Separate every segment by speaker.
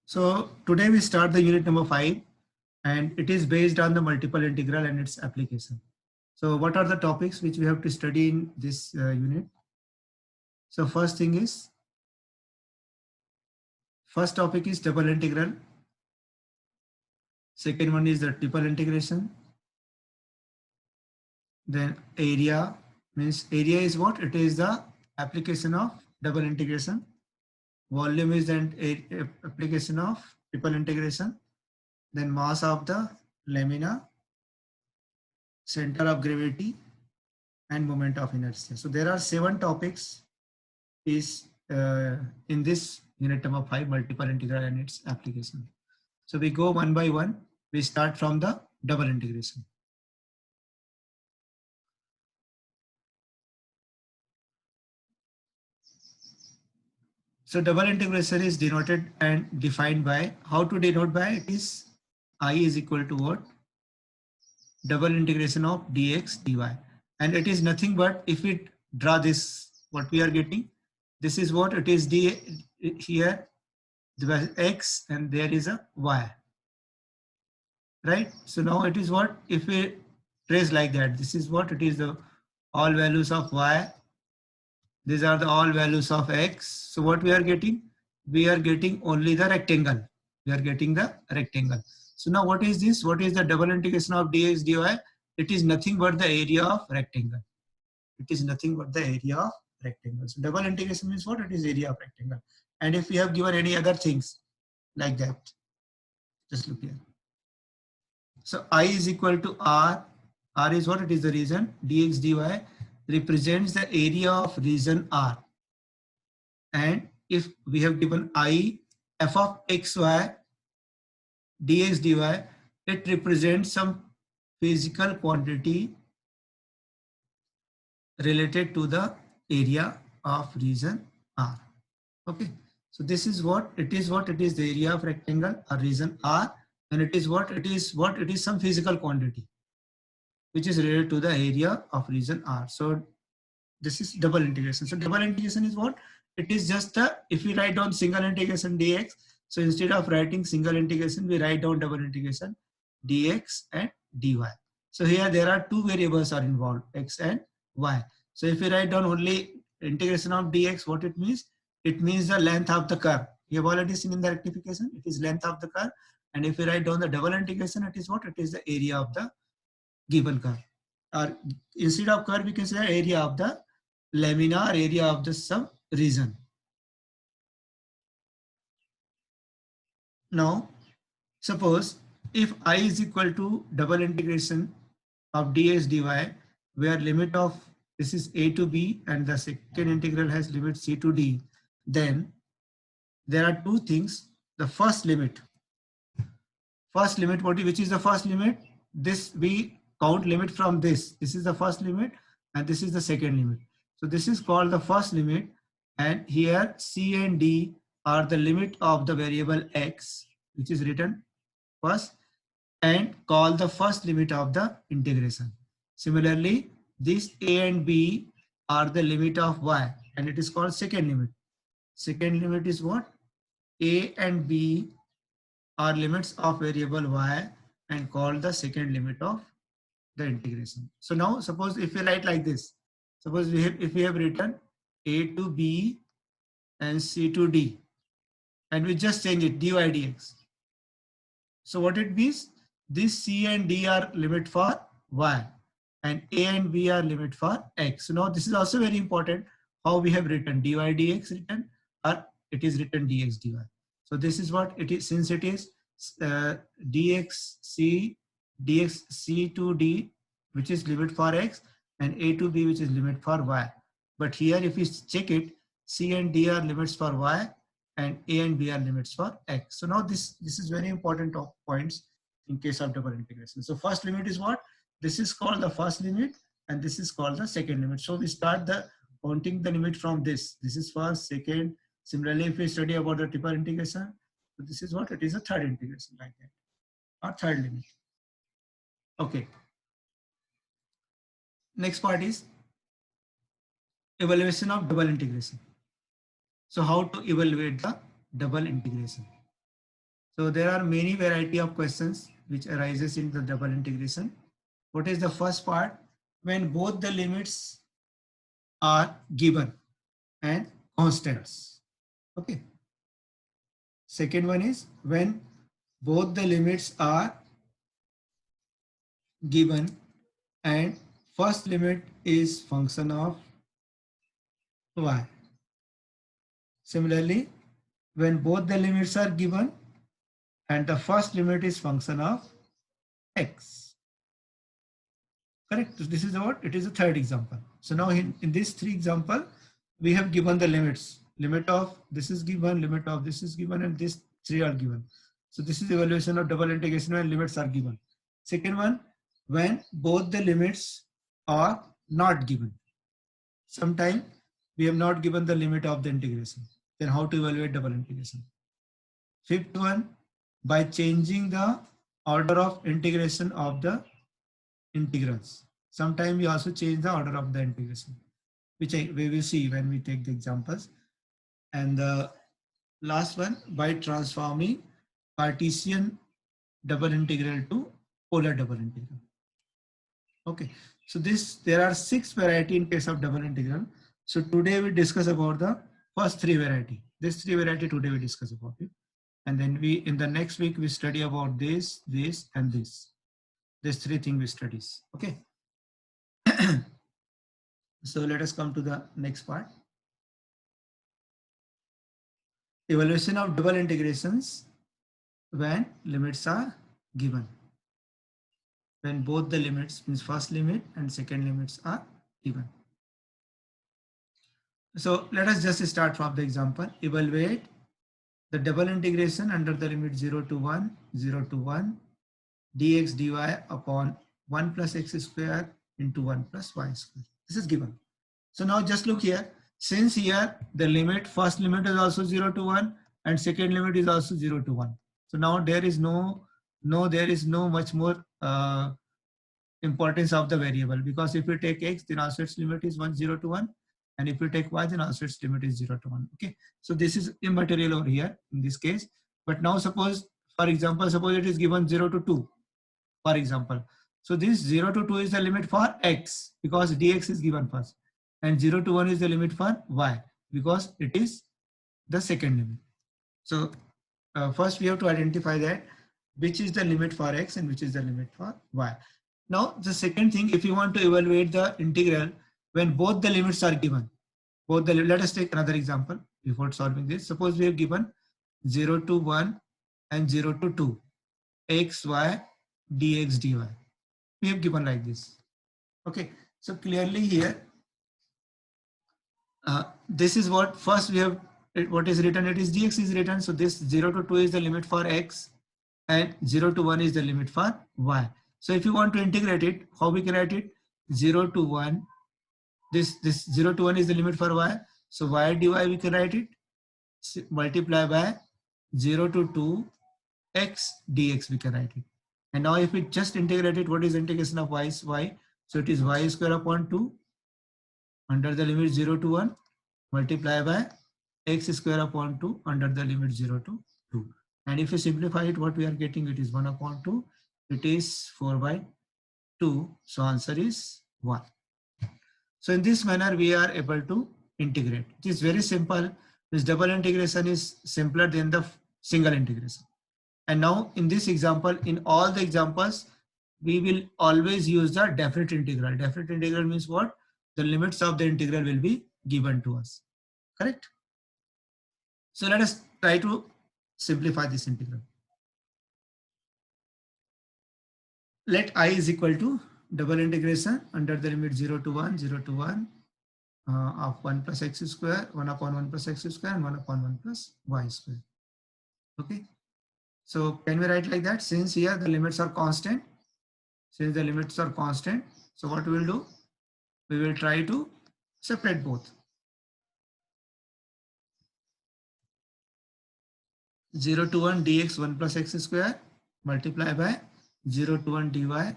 Speaker 1: So today we start the unit number 5 and it is based on the multiple integral and its application. So what are the topics which we have to study in this unit? So first topic is double integral. Second one is the triple integration. Then area means area is what? It is the application of double integration. Volume is the application of triple integration. Then mass of the lamina, center of gravity, and moment of inertia. So there are 7 topics is in this unit number 5, multiple integral and its application. So we go one by one. We start from the double integration. So double integration is denoted and defined by, how to denote by, it is I is equal to what? Double integration of dx dy. And it is nothing but, if we draw this, what we are getting, this is what it is, d here there is x and there is a y, right? So now it is what, if we trace like that, this is what it is, the all values of y, these are the all values of x. So what we are getting, we are getting only the rectangle, we are getting the rectangle. So now what is this, what is the double integration of dx dy? It is nothing but the area of rectangle. It is nothing but the area of rectangle. So double integration means what? It is area of rectangle. And if we have given any other things like that, just look here. So I is equal to r. R is what? It is the region. Dx dy represents the area of region R. And if we have given I, f of xy dx dy, it represents some physical quantity related to the area of region R. Okay. So this is what it is, what it is, the area of rectangle or region R, and it is what it is, what it is, some physical quantity which is related to the area of region R. So this is double integration. So double integration is what? It is just the, if we write down single integration dx, so instead of writing single integration, we write down double integration dx and dy. So here there are two variables are involved, x and y. So if we write down only integration of dx, what it means? It means the length of the curve. You have already seen in the rectification, it is length of the curve. And if we write down the double integration, it is what? It is the area of the given curve. Or instead of curve, we can say area of the lamina or area of the some region. Now, suppose if I is equal to double integration of dx dy, where limit of this is a to b and the second integral has limit c to d, then there are two things. The first limit, which is the first limit? This we count limit from this. This is the first limit and this is the second limit. So this is called the first limit, and here c and d are the limit of the variable x, which is written first, and call the first limit of the integration. Similarly, this a and b are the limit of y, and it is called second limit. Second limit is what? A and b are limits of variable y and called the second limit of the integration. So now suppose if we write like this, suppose if we have written a to b and c to d, and we just change it dy dx. So what it means, this c and d are limit for y and a and b are limit for x. So now this is also very important, how we have written dy dx written, or it is written dx dy. So this is what it is, since it is dx c to d, which is limit for x, and a to b, which is limit for y. But here if we check it, c and d are limits for y and a and b are limits for x. So now this is very important of points in case of double integration. So first limit is what? This is called the first limit and this is called the second limit. So we start the counting the limit from this. This is first, second. Similarly, if we study about the triple integration, so this is what? It is a third integration, like that, or third limit. Okay. Next part is evaluation of double integration. So how to evaluate the double integration? So there are many variety of questions which arises in the double integration. What is the first part? When both the limits are given and constants. Okay. Second one is when both the limits are given and first limit is function of y. Similarly, when both the limits are given and the first limit is function of x. Correct. So this is what it is, a third example. So now in this three example, we have given the limits. Limit of this is given, limit of this is given, and this three are given. So this is evaluation of double integration when limits are given. Second one, when both the limits are not given. Sometimes we have not given the limit of the integration. Then how to evaluate double integration? Fifth one, by changing the order of integration of the integrals. Sometimes we also change the order of the integration, which we will see when we take the examples. And the last one, by transforming Cartesian double integral to polar double integral. Okay, so there are 6 variety in case of double integral. So today we discuss about the first 3 variety. This 3 variety today we discuss about it. And then in the next week we study about this, and this. These 3 things we studies. Okay. So let us come to the next part. Evaluation of double integrations when limits are given. When both the limits, means first limit and second limits, are given. So let us just start from the example. Evaluate the double integration under the limit 0 to 1, 0 to 1, dx dy upon 1 plus x square into 1 plus y square. This is given. So now just look here. Since here the limit, first limit is also 0 to 1 and second limit is also 0 to 1. So now there is no much more importance of the variable, because if you take x, then also its limit is 0 to 1, and if you take y, then also its limit is 0 to 1. Okay, so this is immaterial over here in this case. But now suppose, for example, suppose it is given 0 to 2, for example. So this 0 to 2 is the limit for x, because dx is given first, and 0 to 1 is the limit for y, because it is the second limit. So first we have to identify that which is the limit for x and which is the limit for y. Now the second thing, if you want to evaluate the integral when both the limits are given, let us take another example before solving this. Suppose we have given 0 to 1 and 0 to 2, x, y, dx, dy. We have given like this. Okay, so clearly here, this is what first we have, what is written, it is dx is written. So this 0 to 2 is the limit for x and 0 to 1 is the limit for y. So if you want to integrate it, how we can write it? 0 to 1, this 0 to 1 is the limit for y. So y dy we can write it, multiply by 0 to 2 x dx we can write it. And now if we just integrate it, what is integration of y is y? So it is y square upon 2 under the limit 0 to 1 multiply by x square upon 2 under the limit 0 to 2. And if you simplify it, what we are getting, it is 1 upon 2. It is 4 by 2. So answer is 1. So in this manner, we are able to integrate. It is very simple. This double integration is simpler than the single integration. And now in this example, in all the examples, we will always use the definite integral. Definite integral means what? The limits of the integral will be given to us. Correct? So let us try to simplify this integral. Let I is equal to double integration under the limit 0 to 1, 0 to 1 of 1 plus x square, 1 upon 1 plus x square, and 1 upon 1 plus y square. Okay. So can we write like that? Since here the limits are constant, so what we will do? We will try to separate both. 0 to 1 dx 1 plus x square multiply by 0 to 1 dy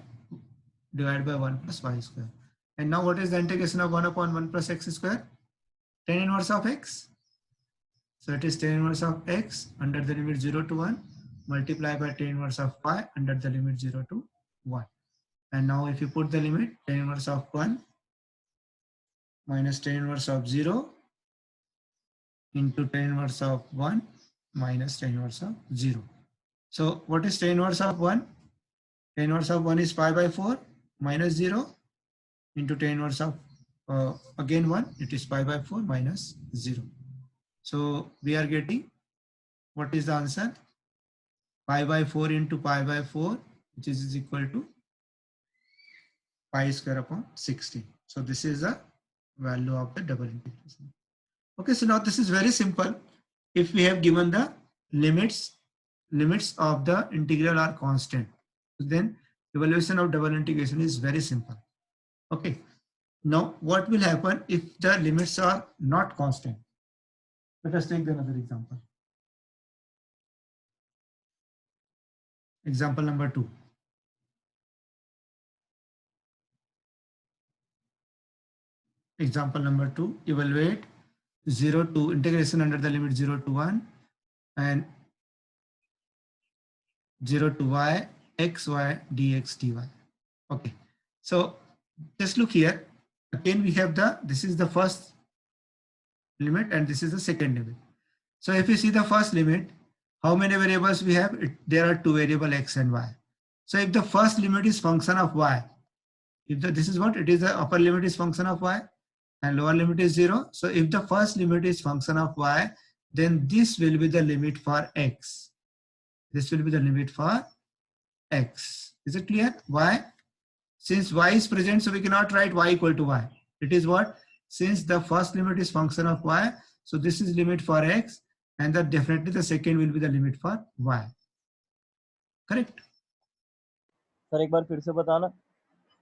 Speaker 1: divided by 1 plus y square. And now what is the integration of 1 upon 1 plus x square? Tan inverse of x. So it is tan inverse of x under the limit 0 to 1 multiply by tan inverse of y under the limit 0 to 1. And now if you put the limit tan inverse of 1 minus tan inverse of 0 into tan inverse of 1 minus tan inverse of 0. So what is tan inverse of 1? Tan inverse of 1 is pi by 4 minus 0 into tan inverse of again 1, it is pi by 4 minus 0. So we are getting, what is the answer? Pi by 4 into pi by 4, which is equal to pi square upon 16. So this is the value of the double integration. Okay, so now this is very simple. If we have given the limits of the integral are constant, then evaluation of double integration is very simple. Okay, now what will happen if the limits are not constant? Let us take another example. Example number 2. Example number 2, evaluate 0 to integration under the limit 0 to 1 and 0 to y xy dx dy. Okay, so just look here. Again, we have this is the first limit and this is the second limit. So if you see the first limit, how many variables we have? There are two variables x and y. So if the first limit is function of y, this is what it is, the upper limit is function of y and lower limit is 0. So if the first limit is function of y, then this will be the limit for x. This will be the limit for x. Is it clear? Why? Since y is present, so we cannot write y equal to y. It is what? Since the first limit is function of y, so this is limit for x, and that definitely the second will be the limit for y. Correct?
Speaker 2: Sir एक बार फिर से बताना.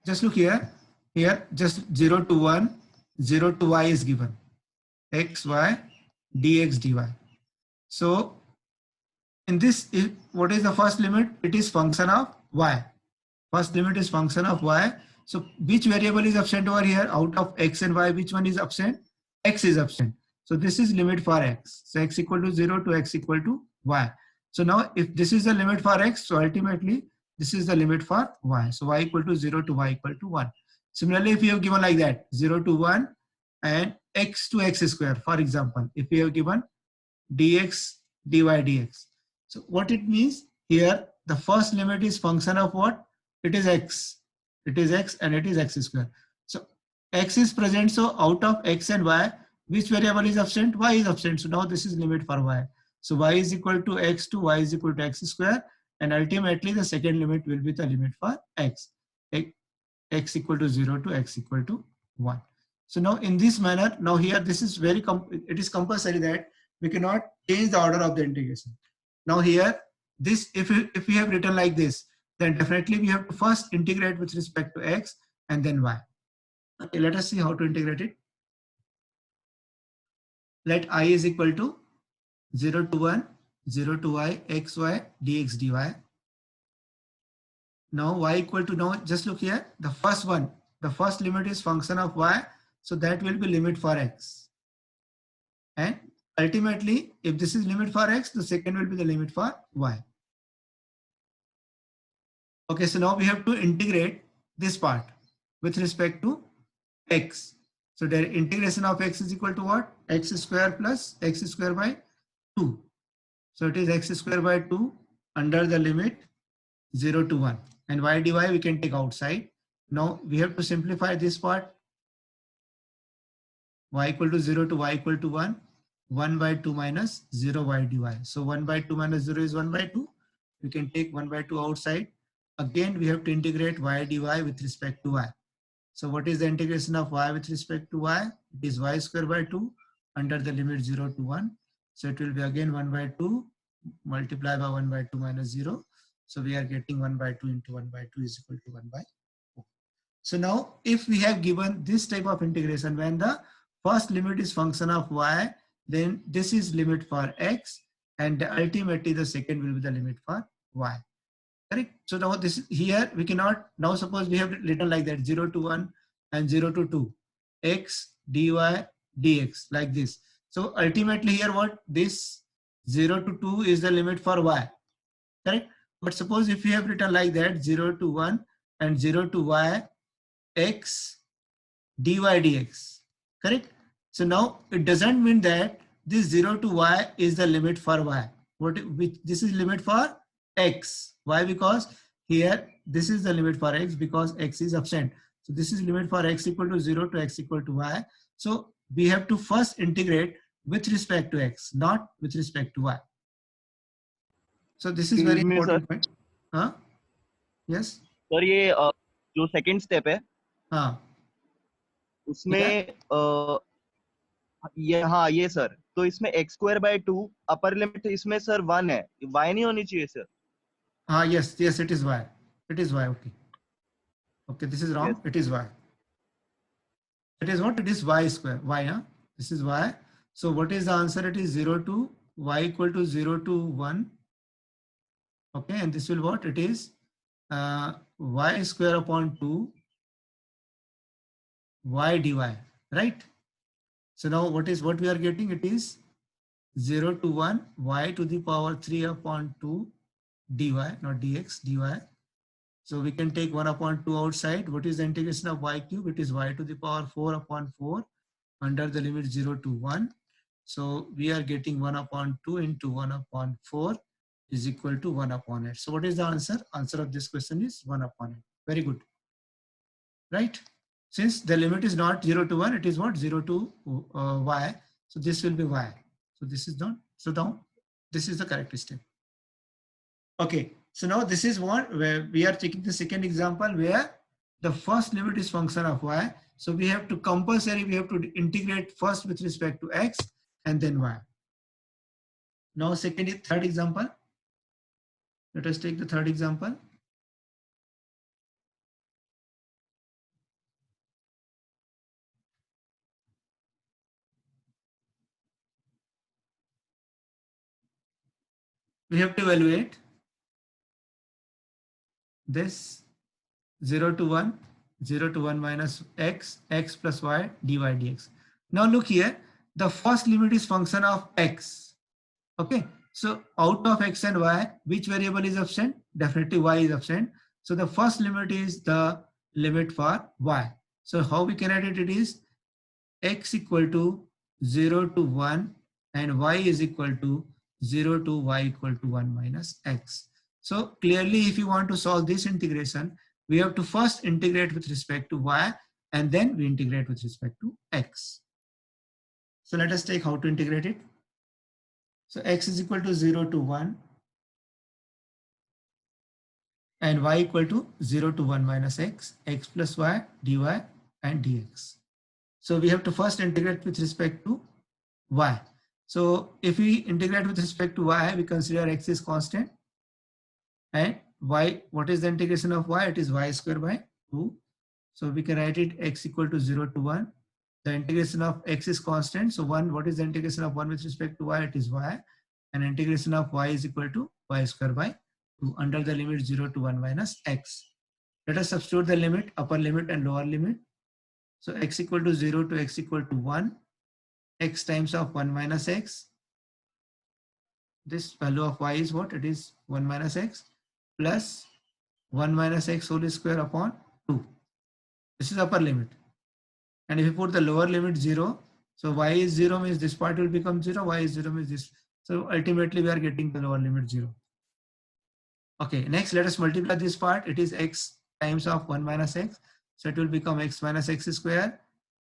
Speaker 1: Just look here. Here, just 0 to 1, 0 to y is given. X, y, dx, dy. So, in this, what is the first limit? It is function of y. First limit is function of y. So which variable is absent over here? Out of x and y, which one is absent? X is absent. So this is limit for x. So x equal to 0 to x equal to y. So now if this is the limit for x, so ultimately this is the limit for y. So y equal to 0 to y equal to 1. Similarly, if you have given like that, 0 to 1 and x to x square, for example, if you have given dx, dy, dx. So what it means here, the first limit is function of what? It is x. It is x and it is x square. So x is present. So out of x and y, which variable is absent? Y is absent. So now this is limit for y. So y is equal to x to y is equal to x square. And ultimately the second limit will be the limit for x. X equal to 0 to x equal to 1. So now in this manner, now here this is very, it is compulsory that we cannot change the order of the integration. Now here, this if we have written like this, then definitely we have to first integrate with respect to x and then y. Okay, let us see how to integrate it. Let I is equal to 0 to 1, 0 to y, x, y, dx, dy. Now y equal to, now just look here, the first one, the first limit is function of y, so that will be limit for x. And ultimately, if this is limit for x, the second will be the limit for y. Okay, so now we have to integrate this part with respect to x. So the integration of x is equal to what? X square plus x square by 2. So it is x square by 2 under the limit 0 to 1. And y dy we can take outside. Now we have to simplify this part. Y equal to 0 to y equal to 1. 1 by 2 minus 0 y dy. So 1 by 2 minus 0 is 1 by 2. We can take 1 by 2 outside. Again, we have to integrate y dy with respect to y. So what is the integration of y with respect to y? It is y square by 2 under the limit 0 to 1. So it will be again 1 by 2 multiply by 1 by 2 minus 0. So we are getting 1 by 2 into 1 by 2 is equal to 1 by 4. So now if we have given this type of integration, when the first limit is function of y, then this is limit for x and ultimately the second will be the limit for y. Correct? So now this here we cannot, now suppose we have written like that 0 to 1 and 0 to 2 x dy dx like this. So ultimately here what, this 0 to 2 is the limit for y correct? But suppose if we have written like that, 0 to 1 and 0 to y x dy dx, correct? So now it doesn't mean that this 0 to y is the limit for y. This is limit for x. Why? Because here this is the limit for x because x is absent. So this is limit for x equal to 0 to x equal to y. So we have to first integrate with respect to x, not with respect to y. So this is very
Speaker 2: Excuse me, sir.
Speaker 1: important point. Huh? Yes.
Speaker 2: Sir ये जो second step है
Speaker 1: हाँ.
Speaker 2: उसमें ये हाँ ये sir, तो इसमें x square by 2 upper limit इसमें सर 1 है, y नहीं होनी चाहिए sir.
Speaker 1: Ah, yes, yes, it is y. It is y. Okay. Okay, this is wrong.
Speaker 2: Yes.
Speaker 1: It is y. It is what? It is y square. Y, huh? This is y. So what is the answer? It is 0 to y equal to 0 to 1. Okay, and this will what? It is y square upon 2 y dy, right? So now what we are getting? It is 0 to 1 y to the power 3 upon 2 dy, not dx, dy. So we can take 1 upon 2 outside. What is the integration of y cube? It is y to the power 4 upon 4 under the limit 0 to 1. So we are getting 1 upon 2 into 1 upon 4 is equal to 1 upon 8. So what is the answer? Answer of this question is 1 upon 8. Very good. Right? Since the limit is not 0 to 1, it is what? 0 to y. So this will be y. So this is not. So now this is the correct step. Okay. So now this is one where we are taking the second example where the first limit is function of y. So we have to compulsory, we have to integrate first with respect to x and then y. Now third example. Let us take the third example. We have to evaluate this 0 to 1, 0 to 1 minus x, x plus y, dy dx. Now look here, the first limit is function of x. Okay, so out of x and y, which variable is absent? Definitely y is absent. So the first limit is the limit for y. So how we can write it? It is x equal to 0 to 1 and y is equal to 0 to y equal to 1 minus x. So clearly if you want to solve this integration, we have to first integrate with respect to y and then we integrate with respect to x. So let us take how to integrate it. So x is equal to 0 to 1 and y equal to 0 to 1 minus x, x plus y, dy and dx. So we have to first integrate with respect to y. So if we integrate with respect to y, we consider x is constant and y, what is the integration of y? It is y square by 2. So we can write it x equal to 0 to 1. The integration of x is constant. So 1, what is the integration of 1 with respect to y? It is y. And integration of y is equal to y square by 2 under the limit 0 to 1 minus x. Let us substitute the limit, upper limit and lower limit. So x equal to 0 to x equal to 1. X times of 1 minus x. This value of y is what? It is 1 minus x plus 1 minus x whole square upon 2. This is upper limit. And if you put the lower limit 0, so y is 0 means this part will become 0, y is 0 means this. So ultimately we are getting the lower limit 0. Okay, next let us multiply this part. It is x times of 1 minus x. So it will become x minus x square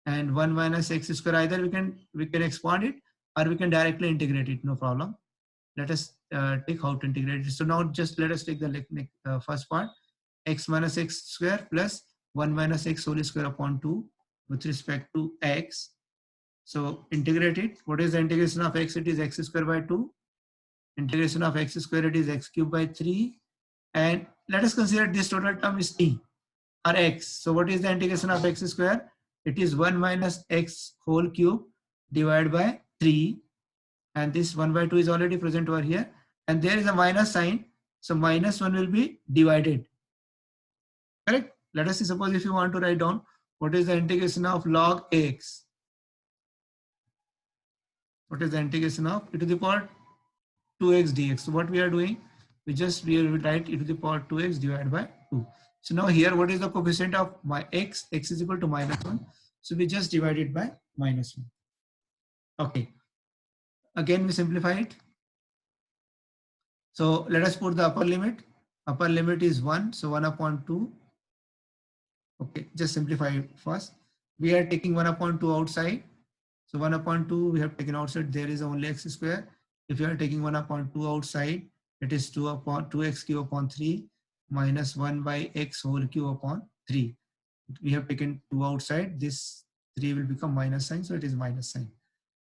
Speaker 1: and 1 minus x square. Either we can expand it or we can directly integrate it, no problem. Let us take how to integrate it. So now just let us take the first part, x minus x square plus 1 minus x whole square upon 2 with respect to x. So integrate it. What is the integration of x? It is x square by 2. Integration of x square, it is x cube by 3. And let us consider this total term is t or x. So what is the integration of x square? It is 1 minus x whole cube divided by 3. And this 1 by 2 is already present over here. And there is a minus sign. So minus 1 will be divided. Correct? Let us see, suppose if you want to write down what is the integration of log ax. What is the integration of e to the power 2x dx? So what we are doing? we will write e to the power 2x divided by 2. So now here, what is the coefficient of my x? X is equal to -1. So we just divide it by -1. Okay. Again, we simplify it. So let us put the upper limit. Upper limit is 1. So 1 upon 2. Okay, just simplify it first. We are taking 1 upon 2 outside. So 1 upon 2 we have taken outside. There is only x square. If you are taking 1 upon 2 outside, it is 2 upon 2x cube upon 3 minus 1 by x whole cube upon 3. We have taken 2 outside. This 3 will become minus sign. So it is minus sign.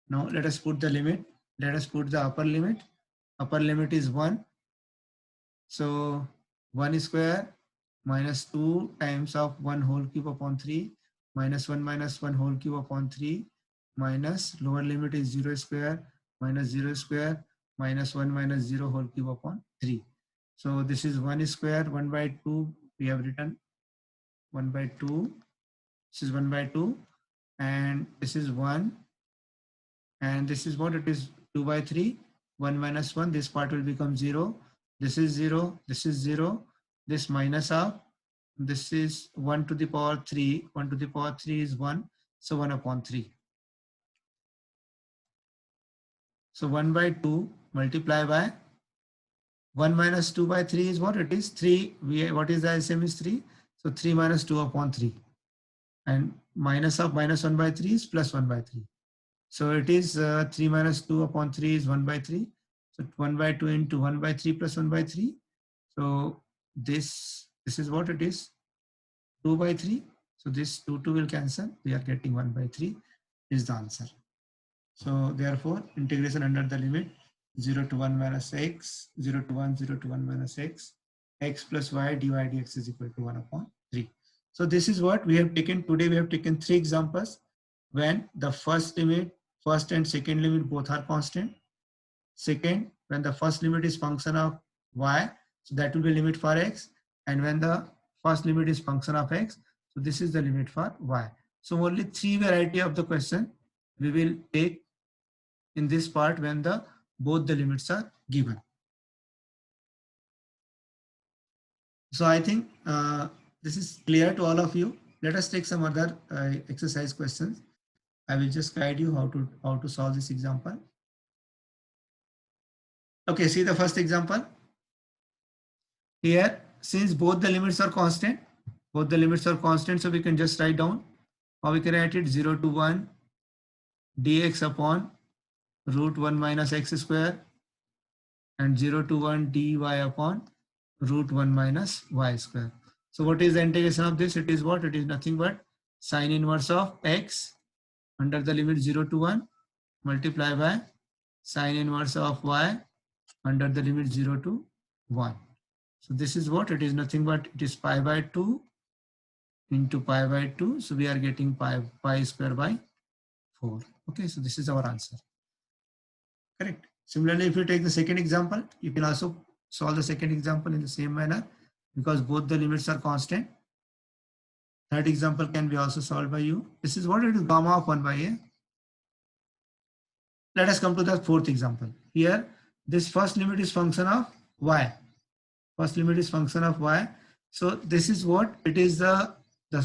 Speaker 1: Now let us put the limit. Let us put the upper limit. Upper limit is 1. So 1 square minus 2 times of 1 whole cube upon 3 minus 1 whole cube upon 3 minus lower limit is 0 square minus 0 square minus 1 0 whole cube upon 3. So this is 1 square 1 by 2. We have written 1 by 2. This is 1 by 2 and this is 1 and this is what it is 2 by 3. 1 minus 1, this part will become 0. This is 0, this is 0, this minus half, this is 1 to the power 3, 1 to the power 3 is 1, so 1 upon 3. So 1 by 2 multiply by 1 minus 2 by 3 is what it is 3. What is the LCM is 3, so 3 minus 2 upon 3 and minus of minus 1 by 3 is plus 1 by 3. So it is 3 minus 2 upon 3 is 1 by 3. So 1 by 2 into 1 by 3 plus 1 by 3. So this is what it is 2 by 3. So this 2 will cancel. We are getting 1 by 3 is the answer. So therefore integration under the limit 0 to 1 minus x, 0 to 1, 0 to 1 minus x, x plus y dy dx is equal to 1 upon 3. So this is what we have taken today. We have taken 3 examples when the first and second limit both are constant. Second, when the first limit is function of y, so that will be limit for x. And when the first limit is function of x, so this is the limit for y. So only 3 variety of the question we will take in this part when both the limits are given. So I think this is clear to all of you. Let us take some other exercise questions. I will just guide you how to solve this example. Okay, see the first example. Here, since both the limits are constant, so we can just write down, or we can write it 0 to 1 dx upon root 1 minus x square and 0 to 1 dy upon root 1 minus y square. So what is the integration of this? It is what? It is nothing but sine inverse of x under the limit 0 to 1 multiply by sine inverse of y under the limit 0 to 1. So this is what? It is nothing but it is pi by 2 into pi by 2. So we are getting pi square by 4. Okay, so this is our answer. Correct. Similarly, if you take the second example, you can also solve the second example in the same manner because both the limits are constant. Third example can be also solved by you. This is what it is gamma of 1 by a. Let us come to the fourth example. Here, this first limit is function of y. First limit is function of y. So this is what it is the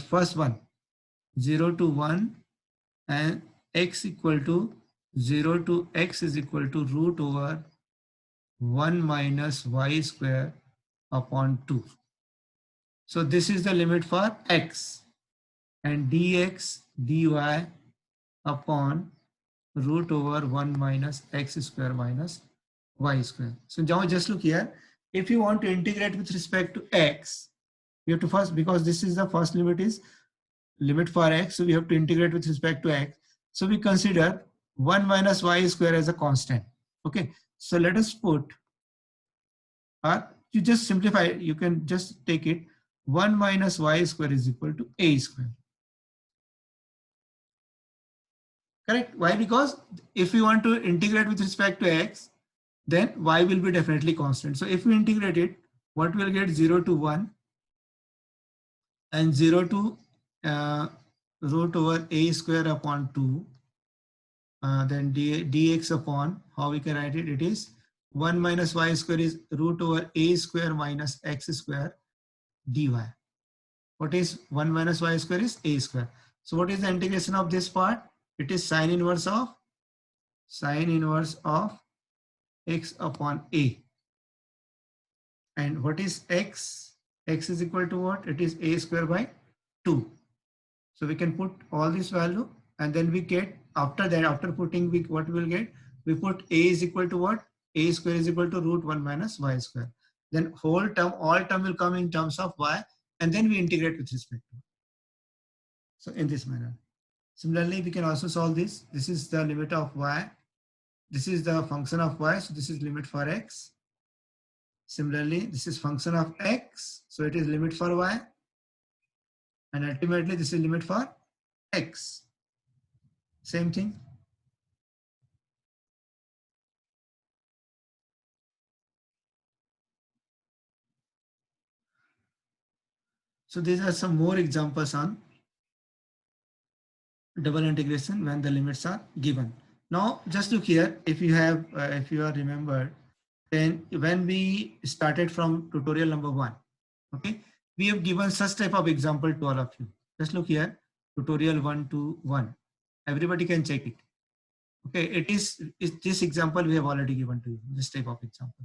Speaker 1: first one 0 to 1 and x equal to 0 to x is equal to root over 1 minus y square upon 2. So this is the limit for x and dx dy upon root over 1 minus x square minus y square. So now just look here. If you want to integrate with respect to x, you have to first, because this is the first limit is limit for x, so we have to integrate with respect to x. So we consider 1 minus y square as a constant. Okay, so let us put, or you just simplify it, you can just take it 1 minus y square is equal to a square. Correct? Why? Because if we want to integrate with respect to x, then y will be definitely constant. So if we integrate it, what we'll get 0 to 1 and 0 to root over a square upon 2, then dx upon, how we can write it? It is 1 minus y square is root over a square minus x square dy. What is 1 minus y square is a square. So what is the integration of this part? It is sine inverse of x upon a. And what is x? X is equal to what? It is a square by 2. So we can put all this value and then we get, after that, after putting what we will get, we put a is equal to what? A square is equal to root 1 minus y square. Then whole term, all term will come in terms of y, and then we integrate with respect to. So in this manner. Similarly, we can also solve this. This is the limit of y. This is the function of y. So this is limit for x. Similarly, this is function of x. So it is limit for y. And ultimately, this is limit for x. Same thing. So these are some more examples on double integration when the limits are given. Now, just look here. If you have, if you are remembered, then when we started from tutorial number 1, okay, we have given such type of example to all of you. Just look here, tutorial 1 to 1. Everybody can check it. Okay, it is this example we have already given to you, this type of example.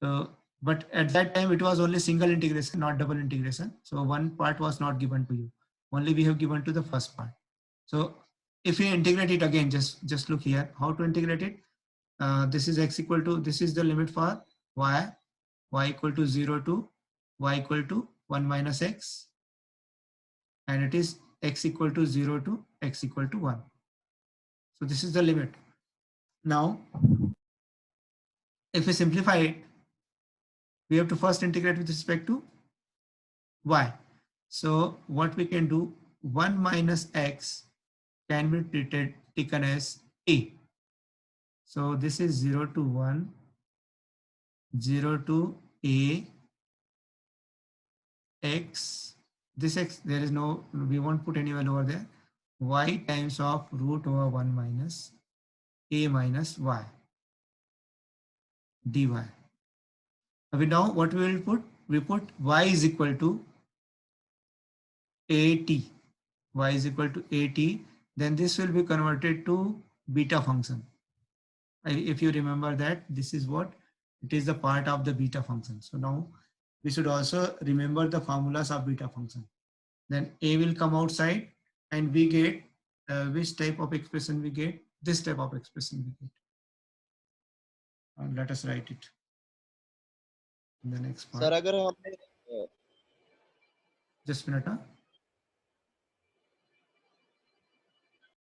Speaker 1: So, but at that time it was only single integration, not double integration. So one part was not given to you. Only we have given to the first part. So if we integrate it again, just look here, how to integrate it. This is x equal to, this is the limit for y equal to 0 to y equal to 1 minus x, and it is x equal to 0 to x equal to 1. So this is the limit. Now, if we simplify it, we have to first integrate with respect to y. So what we can do, 1 minus x can be taken as a. So this is 0 to 1, 0 to a, x, this x, there is no, we won't put any value over there, y times of root over 1 minus a minus y dy. Now what we will put? We put y is equal to at. Y is equal to at. Then this will be converted to beta function. If you remember that, this is what it is, the part of the beta function. So now we should also remember the formulas of beta function. Then a will come outside and we get which type of expression we get? This type of expression we get. And let us write it in the next part.
Speaker 2: Sir अगर हमने
Speaker 1: Just a minute.